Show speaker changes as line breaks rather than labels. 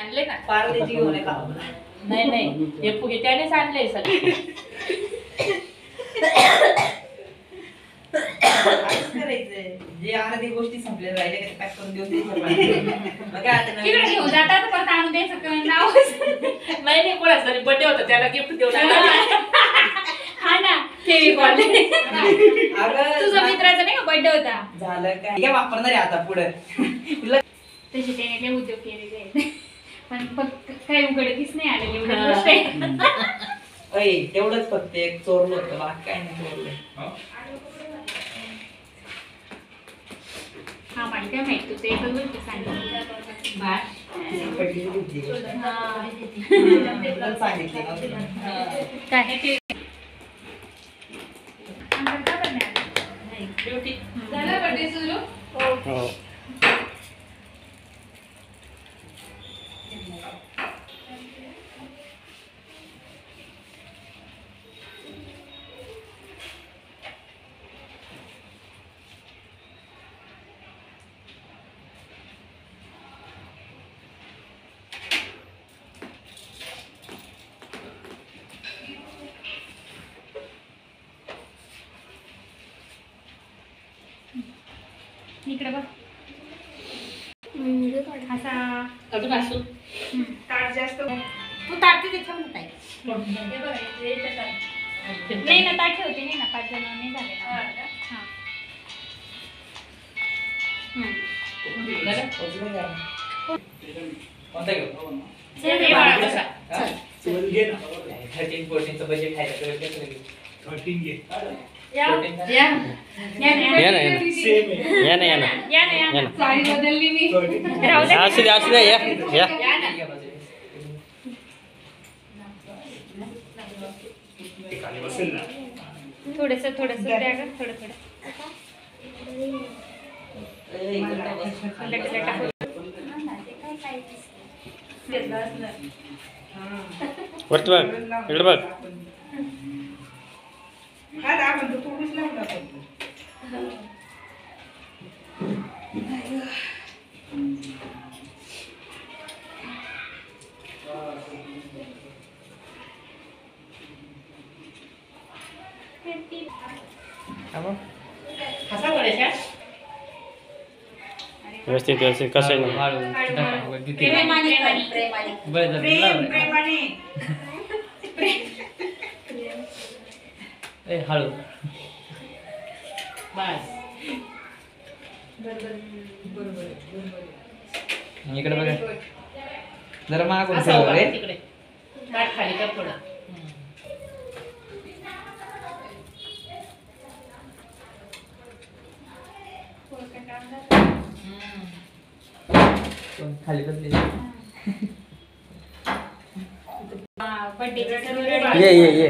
आणले ना
पार्लेजी घेऊन ये का?
नाही नाही हे फुगे त्यानेच आणले सगळे
काहीच करायचंय जे अर्धी गोष्टी संपल्या राहिले ते पॅक करून देऊ ते मग आता
तिकडे घेऊन जातात परत आणून द्यायचं नाव
नाही कोणाचा तरी बर्थडे होता त्याला गिफ्ट देऊन
हा ना फेविकॉल तुझा मित्राचा नाही का बर्थडे होता
झालं काय काय वापरणार आहे आता पुढे
तसे त्याने लय उद्योग केलेले आहेत पण फक्त काही उघडकीच नाही आलेली एवढी गोष्ट आहे
अय तेवढंच फक्त एक चोरलं होतं बाकी काय नाही चोरलं
हा मला काय माहित तू ते एकच गोष्ट सांगितली
पडली होती सांगितली
काय
ड्युटी
झाला बर्थडे सुरू
हो
इकडे बघ असा
अजून असू
ताट जास्त
तू ताटते ते ठेवून काय
नाही ना ताट ठेवते नाही ना 5 जण नाही झाले ना हा
कोणता घेऊ
हे बाळा बसा.
13-14चं बजेट आहे
या
या ना या ना या ना
या ना साडी बदलली मी
असू दे या या
थोडस द्या ग थोडं
वरती बघ इकडे बघ व्यवस्थित कसं
हळू इकडे बघा जरा मागून
तिकडे ताट खाली कर थोडं
खाली बसले
बर्थडे
ये